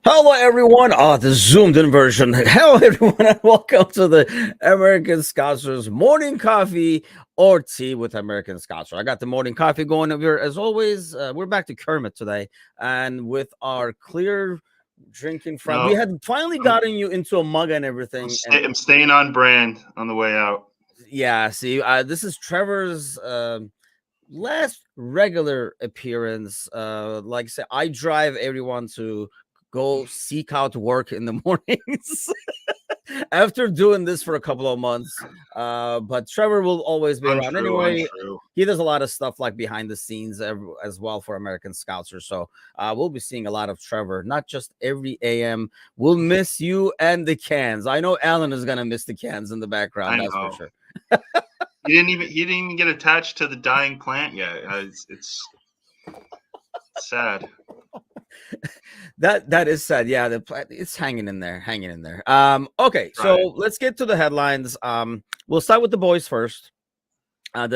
Hello, everyone. The zoomed in version. Hello, everyone, and welcome to the American Scoutsers morning coffee or tea with American Scouts. I got the morning coffee going over here. As always, we're back to Kermit today, and with our clear drinking friend, we No, had finally I'm, gotten you into a mug and everything. And I'm staying on brand on the way out. yeah, see, this is Trevor's last regular appearance. Like I said, I drive everyone to go seek out work in the mornings after doing this for a couple of months. But Trevor will always be around Untrue, anyway. untrue. He does a lot of stuff like behind the scenes as well for American Scouts, or so we'll be seeing a lot of Trevor, not just every AM. We'll miss you and the cans. I know Alan is gonna miss the cans in the background, I that's for know. sure. He didn't even get attached to the dying plant yet. It's sad. That is sad. Yeah, it's hanging in there, hanging in there. Okay, so Right. let's get to the headlines. We'll start with the boys first. I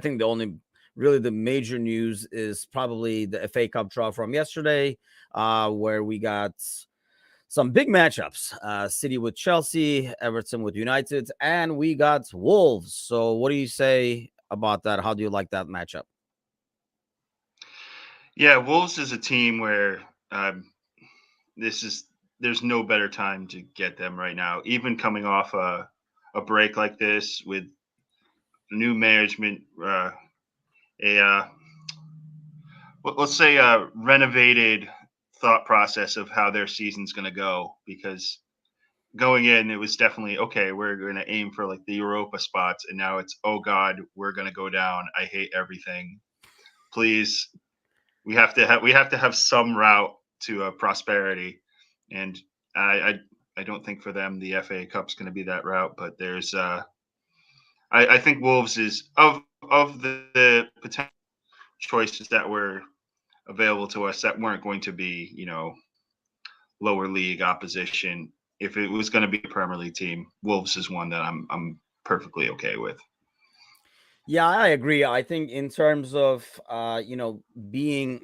think the only really the major news is probably the FA Cup draw from yesterday, where we got some big matchups. City with Chelsea, Everton with United, and we got Wolves. So what do you say about that? How do you like that matchup? Yeah, Wolves is a team where this is there's no better time to get them right now. Even coming off a break like this with new management, a let's say a renovated thought process of how their season's going to go, because going in, it was definitely okay. We're going to aim for like the Europa spots, and now it's oh god, we're going to go down. I hate everything. Please, we have to have some route to prosperity, and I don't think for them the FA Cup's going to be that route. But there's I think Wolves is of the potential choices that were available to us that weren't going to be lower league opposition. If it was going to be a Premier League team, Wolves is one that I'm perfectly okay with. Yeah, I agree. I think in terms of being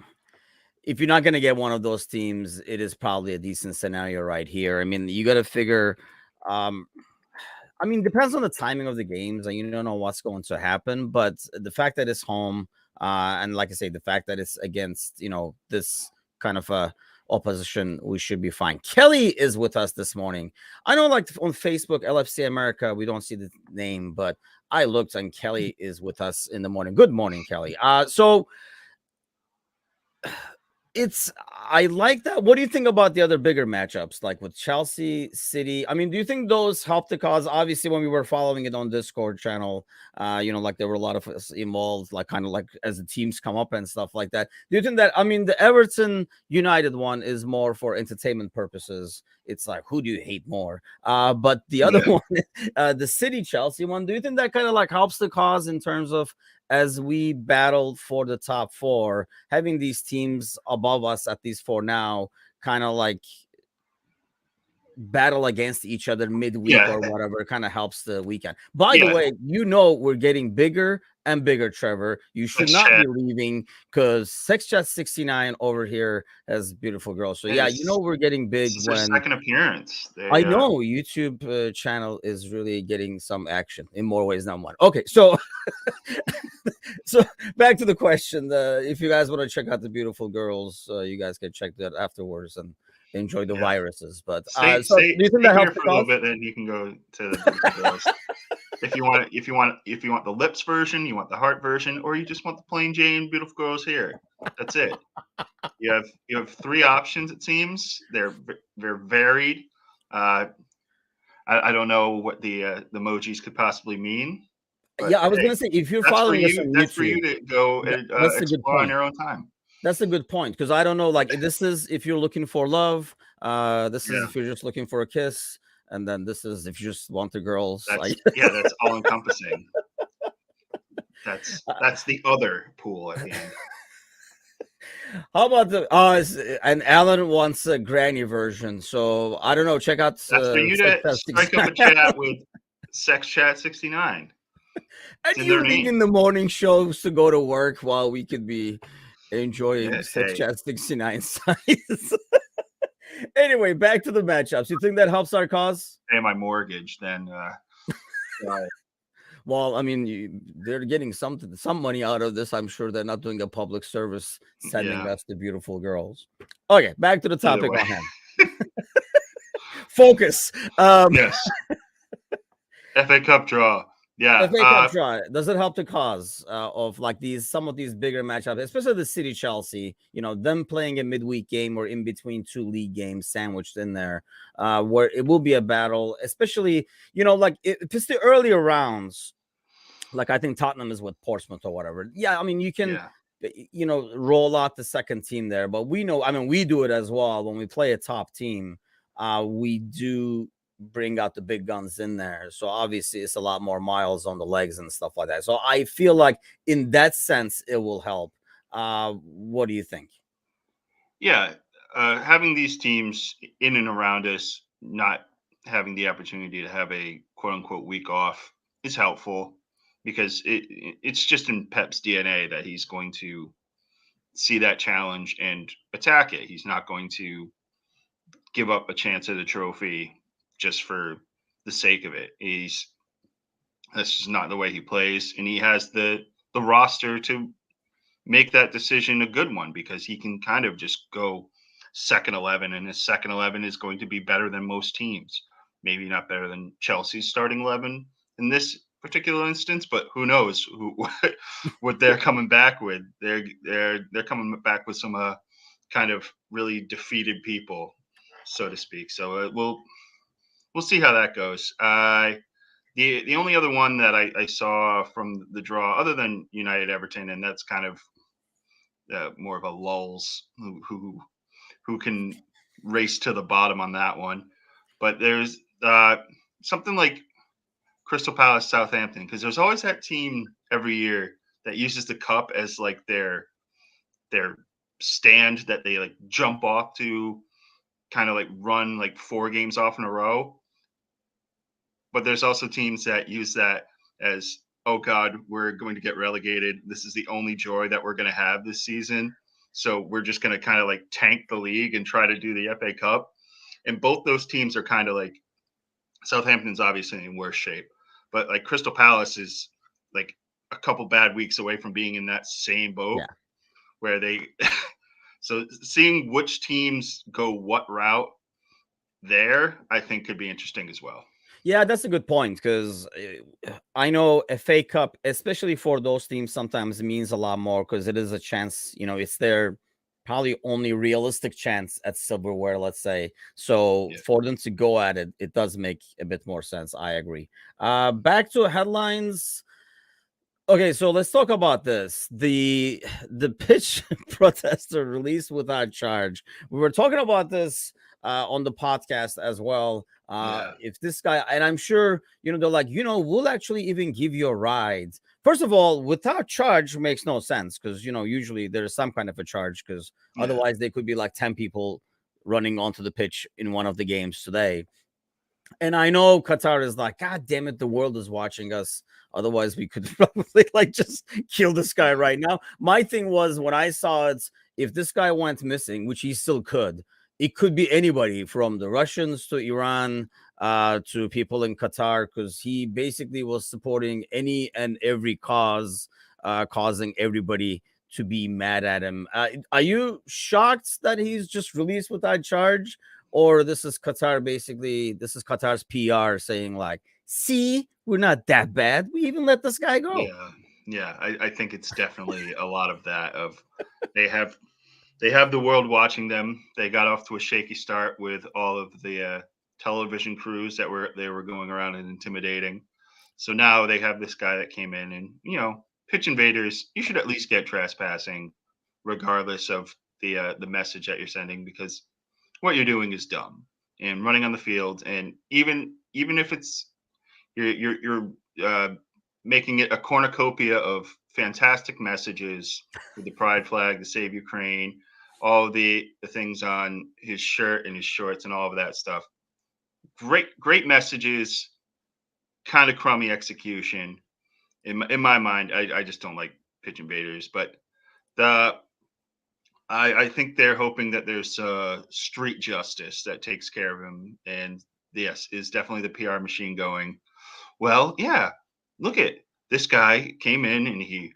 if you're not going to get one of those teams, it is probably a decent scenario right here. I mean, you got to figure um I mean, depends on the timing of the games and you don't know what's going to happen, but the fact that it's home and like I say the fact that it's against, this kind of opposition, we should be fine. Kelly is with us this morning. I know like on Facebook LFC America we don't see the name, but I looked and Kelly is with us in the morning. Good morning, Kelly. So it's I like that. What do you think about the other bigger matchups, like with Chelsea, City? I mean, do you think those help the cause? Obviously, when we were following it on Discord channel, like there were a lot of us involved, like kind of like as the teams come up and stuff like that. Do you think that? I mean, the Everton United one is more for entertainment purposes. It's like who do you hate more? But the other Yeah. one, the City Chelsea one, do you think that kind of like helps the cause in terms of as we battle for the top four, having these teams above us at these four now kind of like battle against each other midweek Yeah, or whatever kind of helps the weekend. By the yeah. way, we're getting bigger and bigger, Trevor. You should That's not Chad be leaving because Sex Chat 69 over here has beautiful girls. So yeah, is we're getting this big is their when second appearance. I They know YouTube channel is really getting some action in more ways than one. Okay, so so back to the question. If you guys want to check out the beautiful girls, you guys can check that afterwards and enjoy the yeah. viruses. But Stay so stay do you think stay that here helps the for a little cause? bit, then you can go to the beautiful girls. If you want the lips version, you want the heart version, or you just want the plain Jane beautiful girls here. That's it. You have three options. It seems they're varied. Uh, I don't know what the emojis could possibly mean, but Yeah, I was hey, gonna say if you're that's for following us you. on That's for YouTube, you to go and that's a good explore on point. your own time. That's a good point because I don't know. Like this is if you're looking for love. This is Yeah, if you're just looking for a kiss, and then this is if you just want the girls. that's all encompassing. That's the other pool at the end. How about and Alan wants a granny version. So I don't know. Check out That's for you Sex to Testings. strike up a chat with Sex Chat 69. And It's in their you name. leaving the morning shows to go to work while we could be enjoying Yeah, Sex hey, Chat 69 sites. Anyway, back to the matchups. You think that helps our cause? pay my mortgage, then try. Well, I mean, they're getting some money out of this. I'm sure they're not doing a public service sending Yeah. us the beautiful girls. Okay, back to the Either topic way. on hand. Focus. Yes. FA Cup draw. Yeah. FA Cup draw, does it help the cause of like some of these bigger matchups, especially the City Chelsea? You know, them playing a midweek game or in between two league games sandwiched in there, where it will be a battle, especially like if it's the earlier rounds. Like I think Tottenham is with Portsmouth or whatever. Yeah, I mean you can, Yeah. roll out the second team there, but we know. I mean, we do it as well when we play a top team. We do bring out the big guns in there, so obviously it's a lot more miles on the legs and stuff like that. So I feel like in that sense it will help. What do you think? Yeah. Having these teams in and around us, not having the opportunity to have a quote unquote week off is helpful because it's just in Pep's DNA that he's going to see that challenge and attack it. He's not going to give up a chance at a trophy just for the sake of it. That's just not the way he plays, and he has the roster to make that decision a good one because he can kind of just go second 11, and his second 11 is going to be better than most teams. Maybe not better than Chelsea's starting 11 in this particular instance, but who knows what they're coming back with. They're coming back with some kind of really defeated people, so to speak. So we'll see how that goes. The only other one that I saw from the draw, other than United Everton, and that's kind of more of a lulls who can race to the bottom on that one. But there's something like Crystal Palace Southampton, because there's always that team every year that uses the cup as like their stand that they like jump off to, kind of like run like 4 games off in a row. But there's also teams that use that as, oh God, we're going to get relegated. This is the only joy that we're going to have this season. So we're just going to kind of like tank the league and try to do the FA Cup. And both those teams are kind of like, Southampton's obviously in worse shape, but like Crystal Palace is like a couple bad weeks away from being in that same boat Yeah. where they. So seeing which teams go what route there, I think could be interesting as well. Yeah, that's a good point because I know a FA Cup, especially for those teams, sometimes means a lot more because it is a chance. It's their probably only realistic chance at silverware, let's say. So Yeah. for them to go at it, it does make a bit more sense. I agree. Back to headlines. Okay, so let's talk about this. The pitch protester released without charge. We were talking about this on the podcast as well. Yeah. If this guy, and I'm sure they're like, we'll actually even give you a ride. First of all, without charge makes no sense because usually there's some kind of a charge because Yeah. otherwise they could be like 10 people running onto the pitch in one of the games today. And I know Qatar is like, God damn it, the world is watching us. Otherwise, we could probably like just kill this guy right now. My thing was when I saw it, if this guy went missing, which he still could, it could be anybody from the Russians to Iran to people in Qatar, because he basically was supporting any and every cause, causing everybody to be mad at him. Are you shocked that he's just released without charge? Or this is Qatar, basically, this is Qatar's PR saying like, see, we're not that bad. We even let this guy go. Yeah. I think it's definitely a lot of that. Of they have the world watching them. They got off to a shaky start with all of the television crews they were going around and intimidating. So now they have this guy that came in, and pitch invaders. You should at least get trespassing, regardless of the message that you're sending, because what you're doing is dumb and running on the field. And even if it's you're making it a cornucopia of fantastic messages with the pride flag, the Save Ukraine, all the things on his shirt and his shorts and all of that stuff. Great messages, kind of crummy execution. In my mind, I just don't like pitch invaders. But the I think they're hoping that there's street justice that takes care of him, and yes, is definitely the PR machine going. Well, yeah, look at this guy came in and he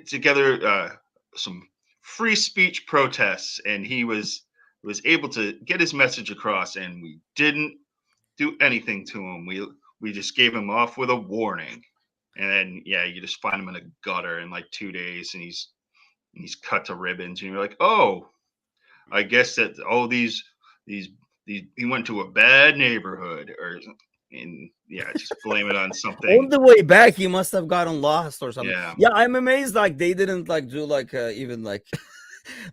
together some free speech protests, and he was able to get his message across, and we didn't do anything to him. We just gave him off with a warning, and then yeah, you just find him in a gutter in like 2 days, and he's cut to ribbons, and you're like, oh, I guess that all these he went to a bad neighborhood, or and yeah, just blame it on On something. the way back, he must have gotten lost or something. Yeah, Yeah, I'm amazed. Like they didn't like do like even like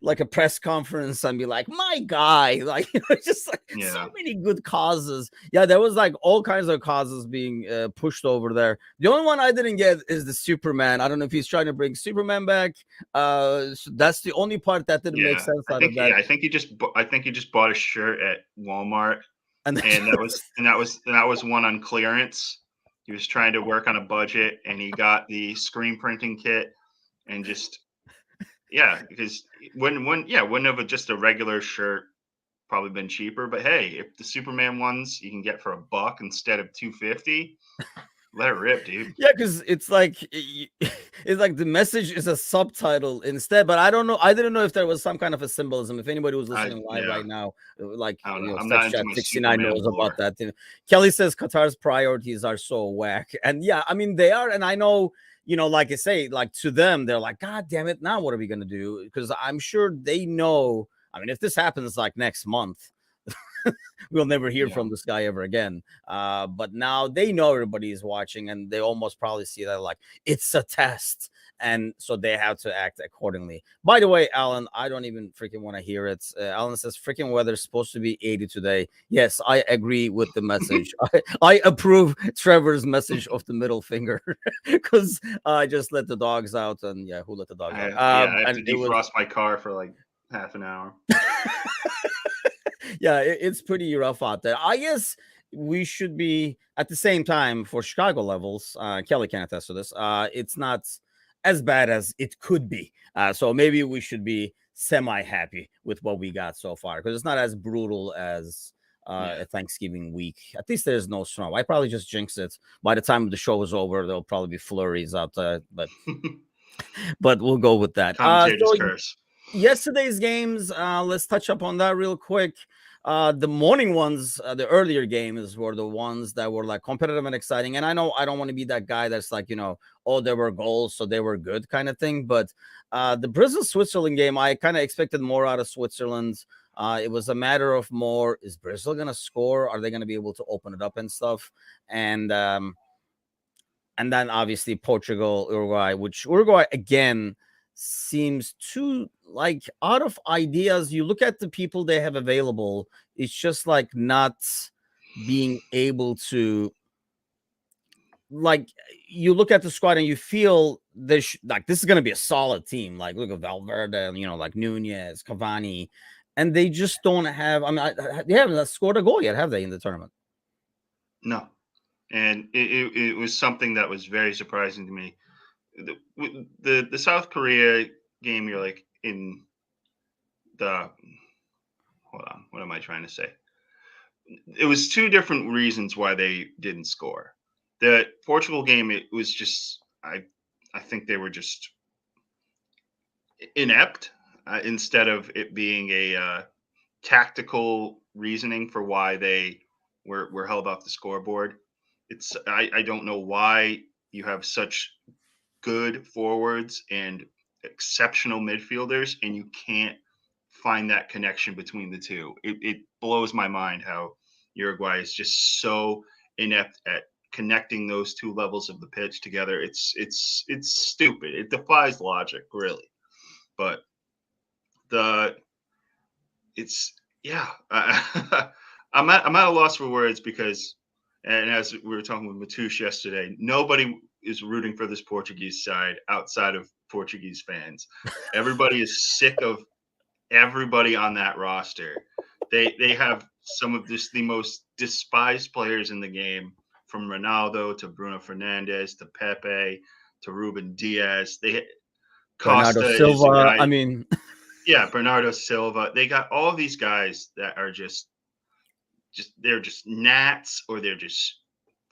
like a press conference and be like, my guy, like just like so yeah, many good causes. Yeah, there was like all kinds of causes being pushed over there. The only one I didn't get is the Superman. I don't know if he's trying to bring Superman back. So that's the only part that didn't make yeah. sense out of that. I think I think he just bought a shirt at Walmart, And then and that was one on clearance. He was trying to work on a budget, and he got the screen printing kit, and just yeah, because wouldn't have just a regular shirt probably been cheaper. But hey, if the Superman ones you can get for $1 instead of 250, let it rip, dude. yeah, because it's like it's like the message is a subtitle instead. But I don't know. I didn't know if there was some kind of a symbolism. If anybody was listening live Yeah, right now, like I don't know. I'm not Sex into Chat my 69 Superman knows about lore. that. Kelly says Qatar's priorities are so whack, and yeah, I mean they are. And I know, like I say, like to them, they're like, God damn it, now what are we gonna do? Because I'm sure they know. I mean, if this happens like next month, we'll never hear Yeah, from this guy ever again. But now they know everybody is watching, and they almost probably see that like it's a test, and so they have to act accordingly. By the way, Alan, I don't even freaking want to hear it. Alan says freaking weather's supposed to be 80 today. Yes, I agree with the message. I approve Trevor's message of the middle finger because I just let the dogs out, and yeah, who let the dogs out? I have to And it was defrost my car for like half an hour. yeah, it's pretty rough out there. I guess we should be at the same time for Chicago levels. Kelly can attest to this. It's not as bad as it could be. So maybe we should be semi happy with what we got so far because it's not as brutal as Yeah. a Thanksgiving week. At least there's no snow. I probably just jinxed it. By the time the show is over, there'll probably be flurries out there, but we'll go with that. Commentator's So curse. yesterday's games, let's touch up on that real quick. The morning ones, the earlier games were the ones that were like competitive and exciting. And I know I don't want to be that guy that's like, oh, there were goals, so they were good kind of thing. But the Brazil Switzerland game, I kind of expected more out of Switzerland. It was a matter of more, is Brazil going to score? Are they going to be able to open it up and stuff? And then obviously Portugal, Uruguay, which Uruguay again seems too like out of ideas. You look at the people they have available, it's just like not being able to like you look at the squad and you feel this like this is going to be a solid team. Like look at Valverde, like Nunez, Cavani, and they just don't have. I mean, they haven't scored a goal yet, have they, in the tournament? No, and it was something that was very surprising to me. The South Korea game, you're like in the hold on, what am I trying to say? It was two different reasons why they didn't score. The Portugal game, it was just I think they were just inept instead of it being a tactical reasoning for why they were held off the scoreboard. I don't know why you have such good forwards and exceptional midfielders and you can't find that connection between the two. It blows my mind how Uruguay is just so inept at connecting those two levels of the pitch together. It's stupid. It defies logic, really. But the it's yeah. I'm at a loss for words because, and as we were talking with Matouche yesterday, nobody is rooting for this Portuguese side outside of Portuguese fans. Everybody is sick of everybody on that roster. They have some of the most despised players in the game, from Ronaldo to Bruno Fernandes to Pepe to Ruben Diaz. Bernardo Costa is a Silva. guy. I mean, Yeah, Bernardo Silva. They got all these guys that are just they're just gnats, or they're just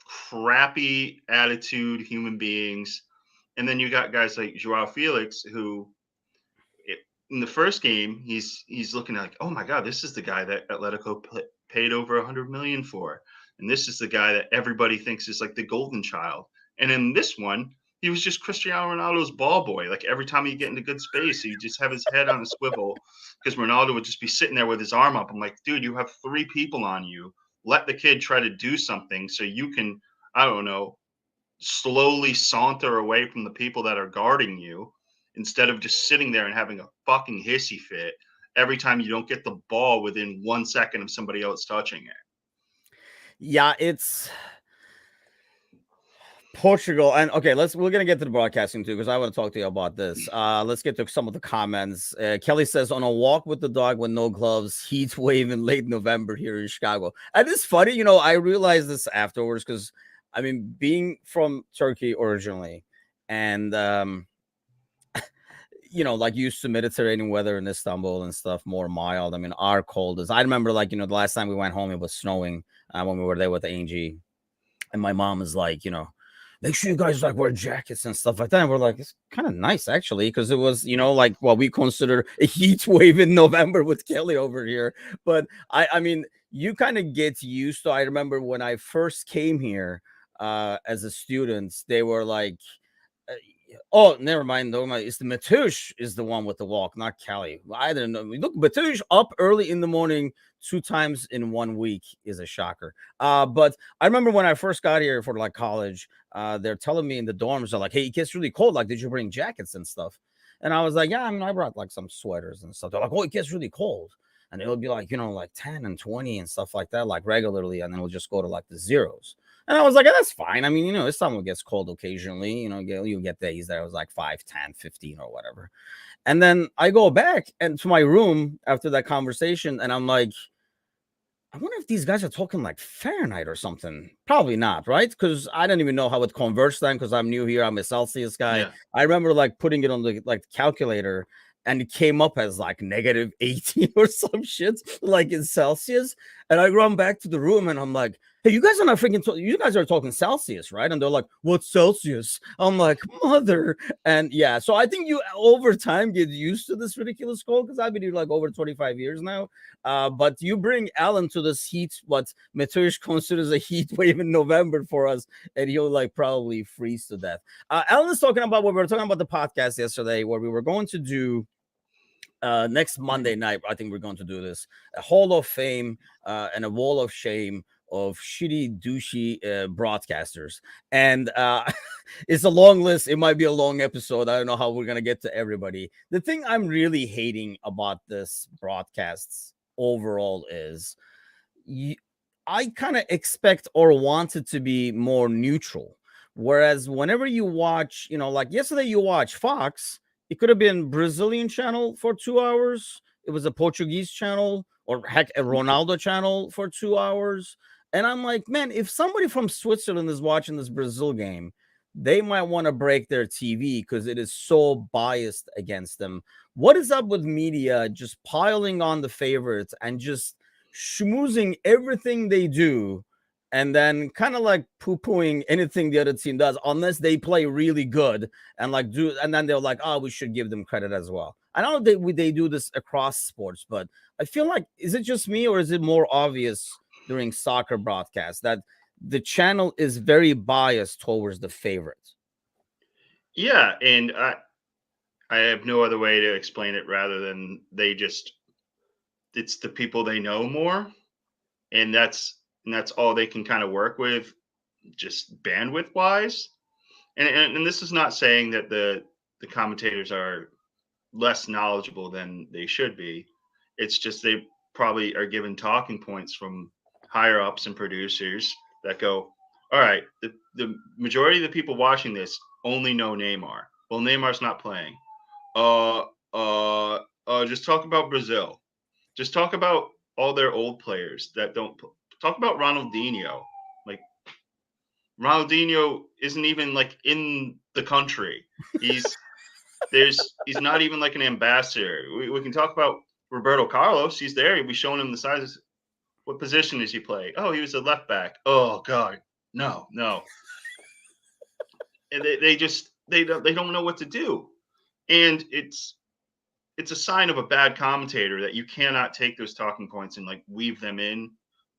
crappy attitude human beings. And then you got guys like Joao Felix, who in the first game he's looking like, oh my god, this is the guy that Atletico paid over 100 million for, and this is the guy that everybody thinks is like the golden child. And in this one, he was just Cristiano Ronaldo's ball boy. Like every time he get into good space, he just have his head on a swivel because Ronaldo would just be sitting there with his arm up. I'm like, dude, you have three people on you. Let the kid try to do something so you can, I don't know, slowly saunter away from the people that are guarding you, instead of just sitting there and having a fucking hissy fit every time you don't get the ball within 1 second of somebody else touching it. yeah, it's Portugal. And okay, we're gonna get to the broadcasting too, because I want to talk to you about this. Let's get to some of the comments. Kelly says, on a walk with the dog with no gloves, heat wave in late November here in Chicago. And it's funny, I realized this afterwards, because I mean, being from Turkey originally, and like used to Mediterranean weather in Istanbul and stuff, more mild. I mean, our cold is. I remember, like, the last time we went home, it was snowing when we were there with Angie, and my mom is like, make sure you guys like wear jackets and stuff like that. And we're like, it's kind of nice actually, because it was, like what we consider a heat wave in November with Kelly over here. But I mean, you kind of get used to. I remember when I first came here as a student, they were like, oh, never mind. Though, it's the Matush is the one with the walk, not Kelly. I don't know. Look, Matush up early in the morning 2 times in 1 week is a shocker. But I remember when I first got here for like college, they're telling me in the dorms, are like, hey, it gets really cold. Like, did you bring jackets and stuff? And I was like, yeah, I mean, I brought like some sweaters and stuff. They're like, oh, it gets really cold. And it'll be like, like 10 and 20 and stuff like that, like regularly. And then we'll just go to like the zeros. And I was like, yeah, that's fine. I mean, this summer gets cold occasionally. You get days that it was like 5, 10, 15 or whatever. And then I go back and to my room after that conversation, and I'm like, I wonder if these guys are talking like Fahrenheit or something. Probably not, right? Because I don't even know how it converts then, because I'm new here. I'm a Celsius guy. Yeah. I remember like putting it on the calculator, and it came up as like negative 18 or some shit, like in Celsius. And I run back to the room and I'm like, hey, you guys are not freaking, you guys are talking Celsius, right? And they're like, what's Celsius? I'm like, mother. And yeah, so I think you over time get used to this ridiculous cold, because I've been here like over 25 years now. But you bring Alan to this heat, what Matush considers a heat wave in November for us, and he'll like probably freeze to death. Alan is talking about what we were talking about the podcast yesterday, where we were going to do next Monday night. I think we're going to do this, a Hall of Fame and a Wall of Shame of shitty, douchey broadcasters. And it's a long list. It might be a long episode. I don't know how we're going to get to everybody. The thing I'm really hating about this broadcasts overall is I kind of expect or want it to be more neutral. Whereas whenever you watch, like yesterday you watch Fox, it could have been Brazilian channel for 2 hours. It was a Portuguese channel, or heck, a Ronaldo channel for 2 hours. And I'm like, man, if somebody from Switzerland is watching this Brazil game, they might want to break their TV because it is so biased against them. What is up with media just piling on the favorites and just schmoozing everything they do, and then kind of like poo-pooing anything the other team does, unless they play really good and like and then they're like, oh, we should give them credit as well. I know they do this across sports, but I feel like, is it just me, or is it more obvious during soccer broadcasts that the channel is very biased towards the favorites? Yeah, and I have no other way to explain it rather than it's the people they know more, and that's all they can kind of work with, just bandwidth wise. And this is not saying that the commentators are less knowledgeable than they should be. It's just they probably are given talking points from higher ups and producers that go, all right, the majority of the people watching this only know Neymar. Well, Neymar's not playing. Uh, just talk about Brazil. Just talk about all their old players that don't talk about Ronaldinho. Like, Ronaldinho isn't even like in the country. He's He's not even like an ambassador. We can talk about Roberto Carlos. He's there. We showing him the sizes. What position does he play? Oh, he was a left back. Oh God, no, no. And they don't know what to do. And it's a sign of a bad commentator that you cannot take those talking points and like weave them in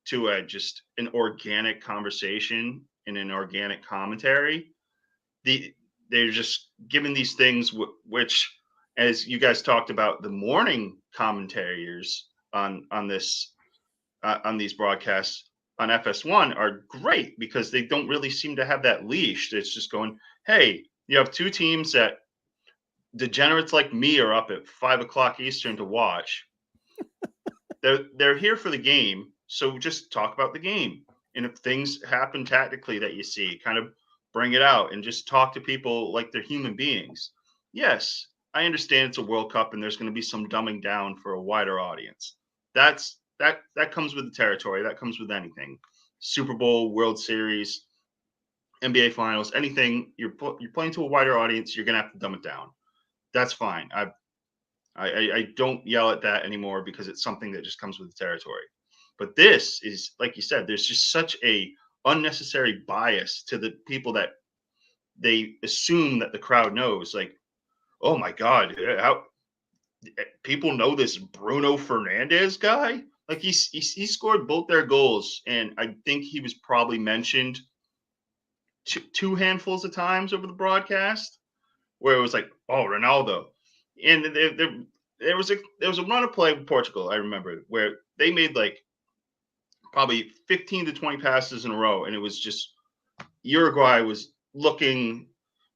to a just an organic conversation and an organic commentary. They're just giving these things which, as you guys talked about, the morning commentators on these broadcasts on FS1 are great because they don't really seem to have that leash. It's just going, hey, you have two teams that degenerates like me are up at 5 o'clock Eastern to watch. They're here for the game, so just talk about the game. And if things happen tactically that you see, kind of bring it out and just talk to people like they're human beings. Yes, I understand it's a World Cup and there's going to be some dumbing down for a wider audience. That comes with the territory. That comes with anything. Super Bowl, World Series, NBA Finals, anything you're playing to a wider audience, you're going to have to dumb it down. That's fine. I don't yell at that anymore because it's something that just comes with the territory. But this is, like you said, there's just such a unnecessary bias to the people that they assume that the crowd knows. Like, oh my God, how people know this Bruno Fernandez guy? Like he scored both their goals, and I think he was probably mentioned two handfuls of times over the broadcast, where it was like, oh, Ronaldo, and there was a run of play with Portugal. I remember where they made like probably 15 to 20 passes in a row, and it was just Uruguay was looking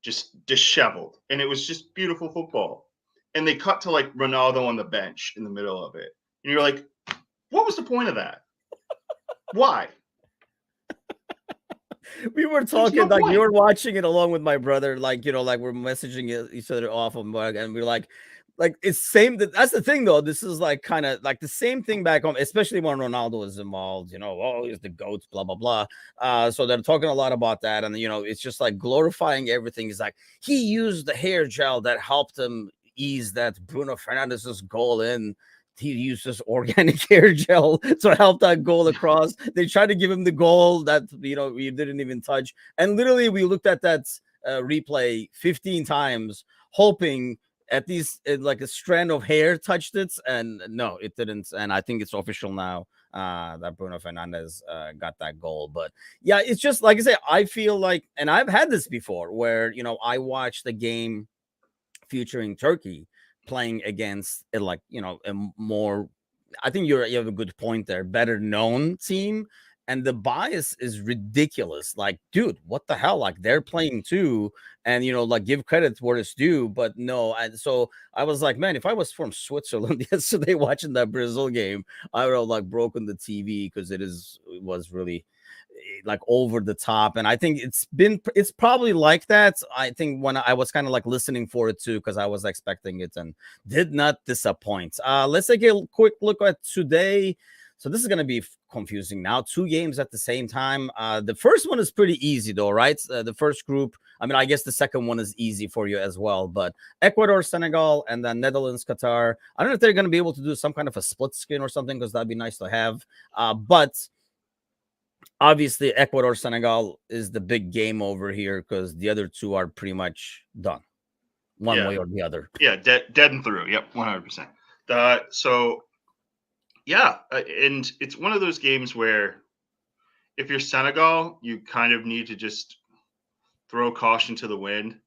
just disheveled, and it was just beautiful football. And they cut to like Ronaldo on the bench in the middle of it, and you're like, what was the point of that? Why? We were There's talking no like we point. were watching it along with my brother, like like we're messaging each other off of work, and we're like it's same. That's the thing, though. This is like kind of like the same thing back home, especially when Ronaldo is involved. Oh, he's the goat, blah blah blah. So they're talking a lot about that, and it's just like glorifying everything. Is like he used the hair gel that helped him ease that Bruno Fernandes's goal in. He used this organic hair gel to help that goal across. They tried to give him the goal that we didn't even touch, and literally we looked at that replay 15 times, hoping at least like a strand of hair touched it, and no, it didn't. And I think it's official now that Bruno Fernandes got that goal. But yeah, it's just like I say, I feel like, and I've had this before, where I watched the game featuring Turkey playing against like a more, I think you have a good point there, better known team, and the bias is ridiculous. Like, dude, what the hell? Like they're playing too, and like give credit where it's due. But no, so I was like, man, if I was from Switzerland yesterday watching that Brazil game, I would have like broken the TV because it was really like over the top. And I think it's probably like that. I think when I was kind of like listening for it too, because I was expecting it and did not disappoint. Let's take a quick look at today. So this is going to be confusing now. Two games at the same time. The first one is pretty easy though, right? The first group, I mean, I guess the second one is easy for you as well, but Ecuador, Senegal, and then Netherlands, Qatar. I don't know if they're going to be able to do some kind of a split screen or something, because that'd be nice to have. But obviously Ecuador, Senegal is the big game over here, because the other two are pretty much done one way or the other. Yeah, dead and through. Yep, 100%. So yeah, and it's one of those games where if you're Senegal, you kind of need to just throw caution to the wind,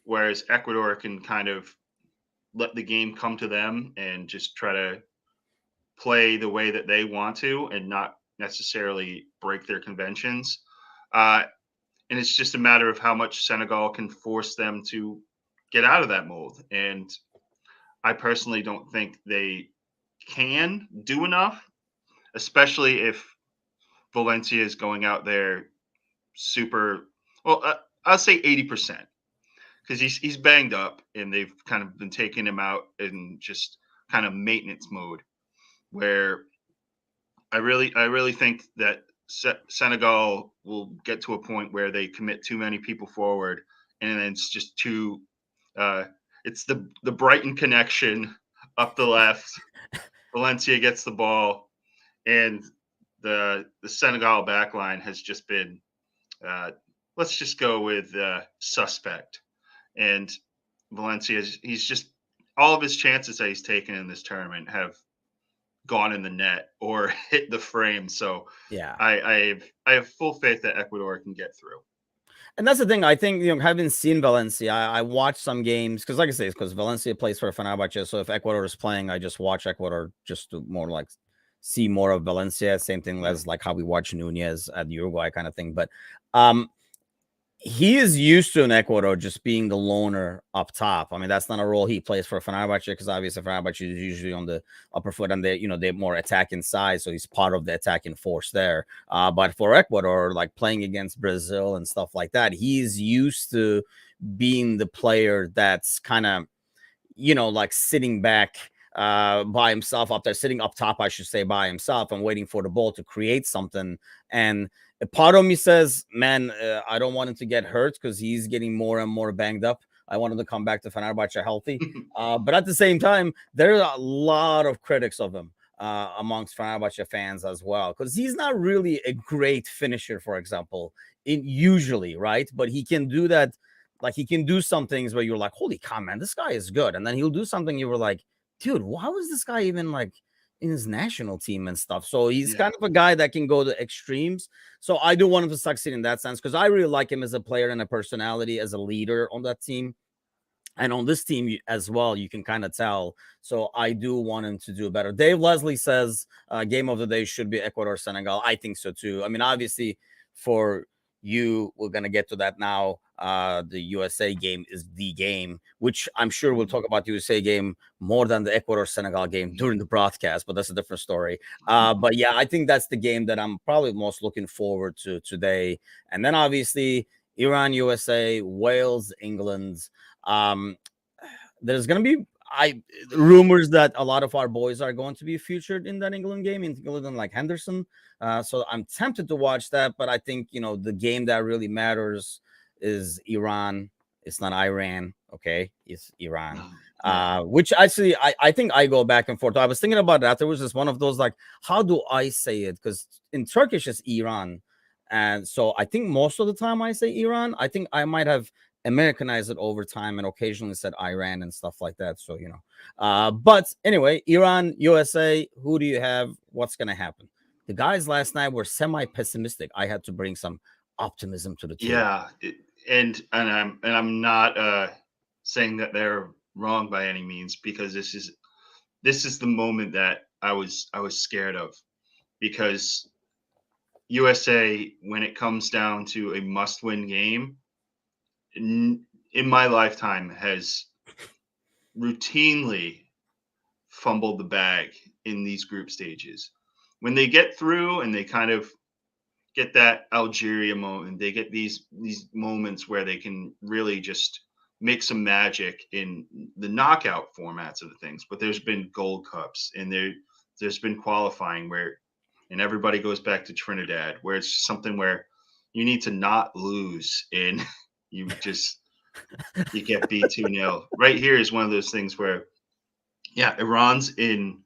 whereas Ecuador can kind of let the game come to them and just try to play the way that they want to and not necessarily break their conventions. Uh, and it's just a matter of how much Senegal can force them to get out of that mold. And I personally don't think they can do enough, especially if Valencia is going out there super well. I'll say 80%, because he's banged up and they've kind of been taking him out in just kind of maintenance mode. Where I really think that Senegal will get to a point where they commit too many people forward, and then it's just too. Uh, It's the Brighton connection up the left. Valencia gets the ball, and the Senegal back line has just been, uh, let's just go with suspect. And Valencia, he's just, all of his chances that he's taken in this tournament have gone in the net or hit the frame. So Yeah. I have full faith that Ecuador can get through. And that's the thing. I think, having seen Valencia, I watched some games because, like I say, because Valencia plays for Fenerbahce. So if Ecuador is playing, I just watch Ecuador just to more like see more of Valencia. Same thing as like how we watch Nunez at Uruguay kind of thing. But he is used to in Ecuador just being the loner up top. I mean, that's not a role he plays for Fenerbahce because obviously Fenerbahce is usually on the upper foot and they're more attacking side, so he's part of the attacking force there. But for Ecuador, like playing against Brazil and stuff like that, he's used to being the player that's kind of like sitting back by himself up there, sitting up top, I should say, by himself and waiting for the ball to create something. And a part of me says, man, I don't want him to get hurt because he's getting more and more banged up. I want him to come back to Fenerbahce healthy. But at the same time, there are a lot of critics of him amongst Fenerbahce fans as well, because he's not really a great finisher, for example, usually, right? But he can do that. Like, he can do some things where you're like, holy cow, man, this guy is good. And then he'll do something you were like, dude, how is this guy even like in his national team and stuff? So he's kind of a guy that can go to extremes. So I do want him to succeed in that sense because I really like him as a player and a personality, as a leader on that team. And on this team as well, you can kind of tell. So I do want him to do better. Dave Leslie says game of the day should be Ecuador Senegal. I think so too. I mean, obviously for you, we're going to get to that now. The USA game is the game, which I'm sure we'll talk about the USA game more than the Ecuador Senegal game during the broadcast, but that's a different story. But yeah, I think that's the game that I'm probably most looking forward to today. And then obviously Iran, USA, Wales, England. There's going to be rumors that a lot of our boys are going to be featured in that England game, including like Henderson. So I'm tempted to watch that, but I think, the game that really matters is Iran. It's not Iran. Okay. It's Iran. Which actually, I think I go back and forth. I was thinking about that. There was just one of those, like, how do I say it? Because in Turkish, it's Iran. And so I think most of the time I say Iran. I think I might have Americanized it over time and occasionally said Iran and stuff like that. So, but anyway, Iran, USA, who do you have? What's going to happen? The guys last night were semi-pessimistic. I had to bring some optimism to the table. Yeah. And I'm not saying that they're wrong by any means, because this is the moment that I was scared of, because USA, when it comes down to a must-win game, in my lifetime, has routinely fumbled the bag in these group stages. When they get through and they kind of get that Algeria moment, they get these moments where they can really just make some magic in the knockout formats of the things. But there's been Gold Cups and there's been qualifying where, and everybody goes back to Trinidad, where it's something where you need to not lose and you get beat 2-0. Right here is one of those things where, yeah, Iran's in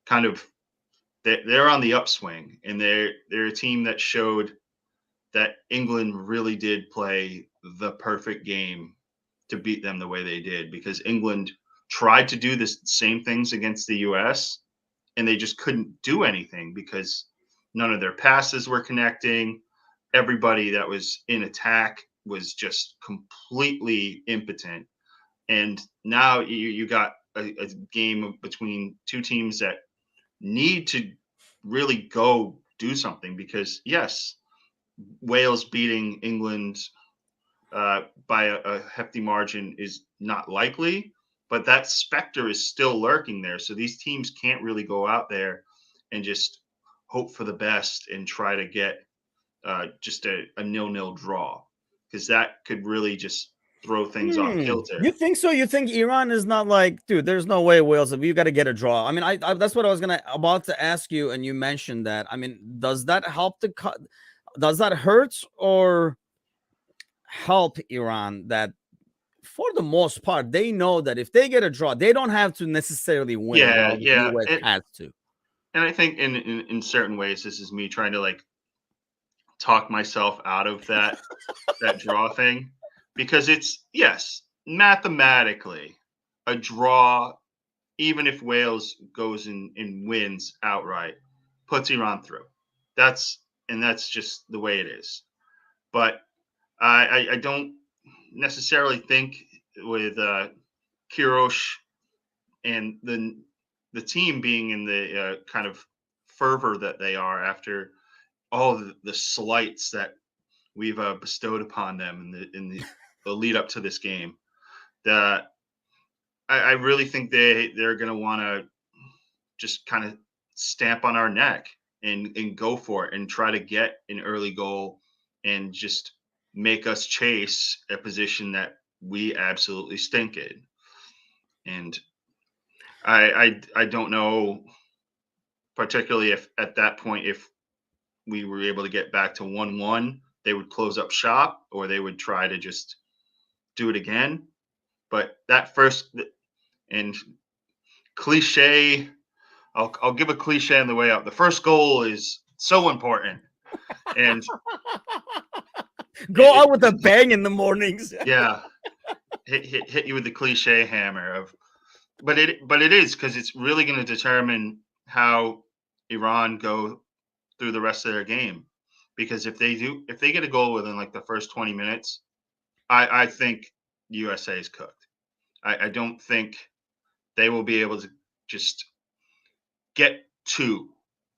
kind of, they're on the upswing, and they're a team that showed that England really did play the perfect game to beat them the way they did, because England tried to do the same things against the US and they just couldn't do anything because none of their passes were connecting. Everybody that was in attack was just completely impotent. And now you got a game between two teams that need to really go do something, because yes, Wales beating England by a hefty margin is not likely, but that specter is still lurking there. So these teams can't really go out there and just hope for the best and try to get just a 0-0 draw, because that could really just throw things off kilter. You think so? You think Iran is not like, dude, there's no way Wales, you got to get a draw. I mean, I that's what I was about to ask you, and you mentioned that. I mean, does that help the cut? Does that hurt or help Iran that for the most part, they know that if they get a draw, they don't have to necessarily win. Yeah, Well, the yeah. U.S. has to. And I think in certain ways, this is me trying to like talk myself out of that draw thing, because it's, yes, mathematically a draw, even if Wales goes and wins outright, puts Iran through. That's just the way it is. But I don't necessarily think with Kirosh and the team being in the kind of fervor that they are after all the slights that we've bestowed upon them the lead up to this game, that I really think they're going to want to just kind of stamp on our neck and go for it and try to get an early goal and just make us chase a position that we absolutely stink in. And I don't know, particularly if at that point, if we were able to get back to 1-1, they would close up shop or they would try to just do it again. But that first, and cliche, I'll give a cliche on the way out. The first goal is so important, and Go out with a bang in the mornings. Yeah, hit you with the cliche hammer of, but it is, because it's really going to determine how Iran go through the rest of their game. Because if they get a goal within like the first 20 minutes, I think USA is cooked. I don't think they will be able to just get two.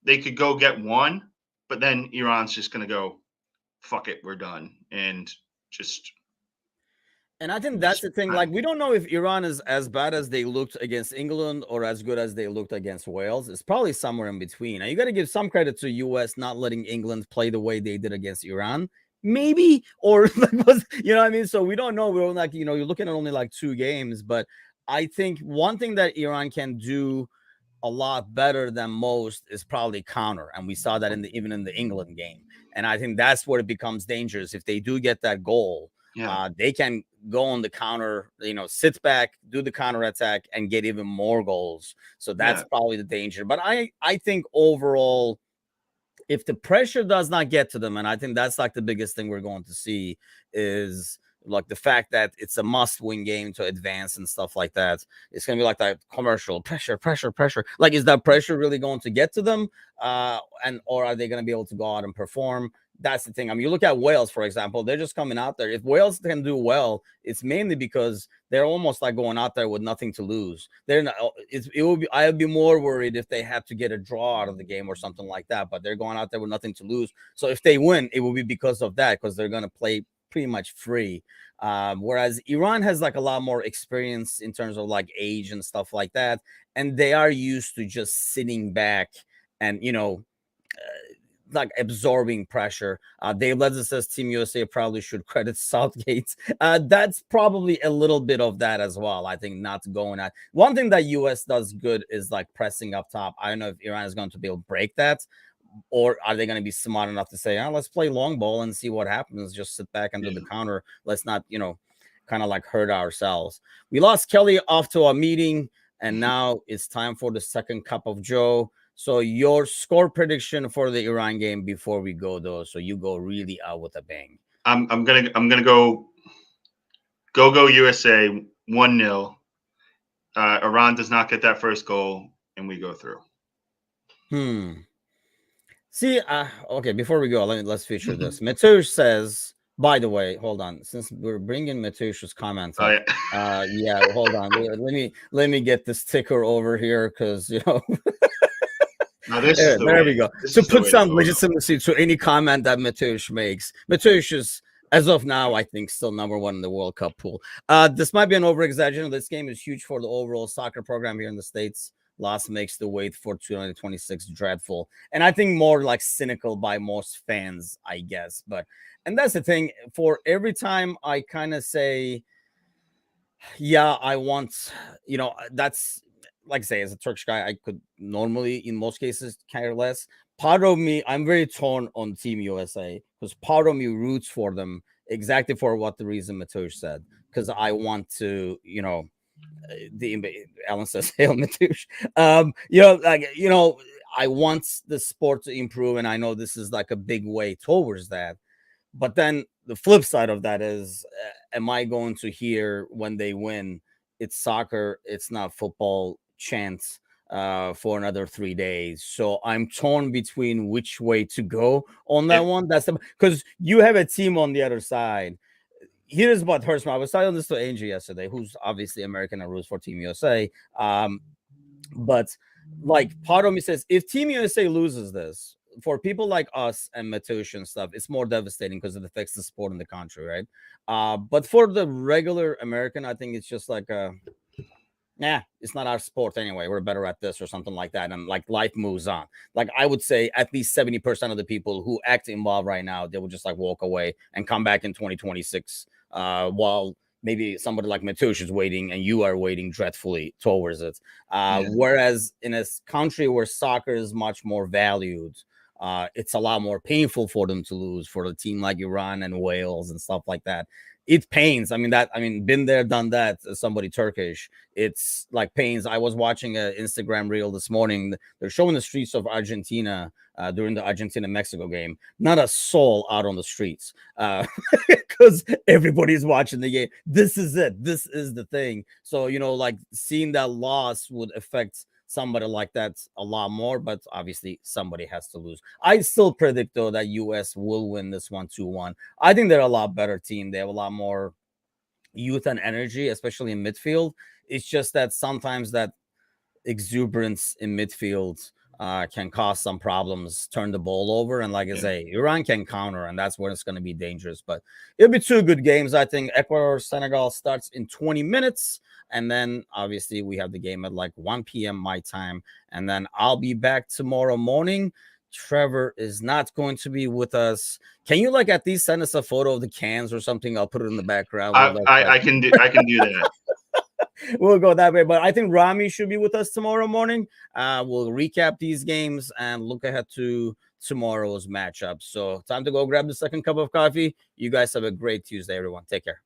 They could go get one, but then Iran's just going to go, fuck it, we're done, and just. And I think that's the thing. Like, we don't know if Iran is as bad as they looked against England or as good as they looked against Wales. It's probably somewhere in between. And you got to give some credit to US not letting England play the way they did against Iran. Maybe, or you know what I mean? So we don't know. We're like, you're looking at only like 2 games. But I think one thing that Iran can do a lot better than most is probably counter. And we saw that even in the England game. And I think that's where it becomes dangerous. If they do get that goal, they can go on the counter, sit back, do the counter attack, and get even more goals. So that's probably the danger. But I think overall, if the pressure does not get to them, and I think that's like the biggest thing we're going to see is like the fact that it's a must-win game to advance and stuff like that. It's going to be like that commercial pressure. Like, is that pressure really going to get to them? Or are they going to be able to go out and perform? That's the thing. I mean, you look at Wales, for example, they're just coming out there. If Wales can do well, it's mainly because they're almost like going out there with nothing to lose. They're not, I would be more worried if they had to get a draw out of the game or something like that, but they're going out there with nothing to lose. So if they win, it will be because of that, because they're going to play pretty much free. Whereas Iran has like a lot more experience in terms of like age and stuff like that. And they are used to just sitting back and, like absorbing pressure. Dave Ledza says Team USA probably should credit Southgate. That's probably a little bit of that as well. I think not going at one thing that US does good is like pressing up top. I don't know if Iran is going to be able to break that, or are they going to be smart enough to say, let's play long ball and see what happens? Just sit back and do the counter. Let's not, kind of like hurt ourselves. We lost Kelly off to a meeting, and now it's time for the second cup of Joe. So your score prediction for the Iran game before we go, though, so you go really out with a bang. I'm gonna go USA 1-0. Iran does not get that first goal, and we go through. See, okay. Before we go, let's feature this. Matush says, by the way, hold on. Since we're bringing Matush's comments up, hold on. Let me get this ticker over here because there we go. To put some legitimacy to any comment that Matush makes. Matush is, as of now, I think still number 1 in the World Cup pool. This might be an over-exaggeration. This game is huge for the overall soccer program here in the States. Loss makes the wait for 2026 dreadful. And I think more like cynical by most fans, I guess. And that's the thing. For every time I kind of say, I want, that's, like I say, as a Turkish guy, I could normally, in most cases, care less. Part of me, I'm very torn on Team USA because part of me roots for them exactly for what the reason Matush said. because I want to, the Alan says Hail Matouche. I want the sport to improve, and I know this is like a big way towards that. But then the flip side of that is, am I going to hear when they win, it's soccer, it's not football chants for another 3 days? So I'm torn between which way to go on that one. That's because you have a team on the other side. Here's what hurts me. I was telling this to Angie yesterday, who's obviously American and roots for Team USA. But like part of me says, if Team USA loses this, for people like us and Matouche and stuff, it's more devastating because it affects the sport in the country, right? But for the regular American, I think it's just like it's not our sport anyway. We're better at this or something like that. And like life moves on. Like I would say at least 70% of the people who act involved right now, they would just like walk away and come back in 2026 while maybe somebody like Matouche is waiting and you are waiting dreadfully towards it. Whereas in a country where soccer is much more valued, it's a lot more painful for them to lose, for a team like Iran and Wales and stuff like that. It pains. I mean, been there, done that. Somebody Turkish, it's like pains. I was watching an Instagram reel this morning. They're showing the streets of Argentina during the Argentina-Mexico game. Not a soul out on the streets because everybody's watching the game. This is it. This is the thing. So, like seeing that loss would affect somebody like that a lot more, but obviously somebody has to lose. I still predict though that US will win this one 2-1. I think they're a lot better team. They have a lot more youth and energy, especially in midfield. It's just that sometimes that exuberance in midfield can cause some problems, turn the ball over, and like I say, Iran can counter, and that's when it's going to be dangerous. But it'll be two good games. I think Ecuador Senegal starts in 20 minutes, and then obviously we have the game at like 1 p.m. my time, and then I'll be back tomorrow morning. Trevor is not going to be with us. Can you like at least send us a photo of the cans or something? I'll put it in the background. I can do that. We'll go that way, but I think Rami should be with us tomorrow morning. We'll recap these games and look ahead to tomorrow's matchup. So time to go grab the second cup of coffee. You guys have a great Tuesday, everyone. Take care.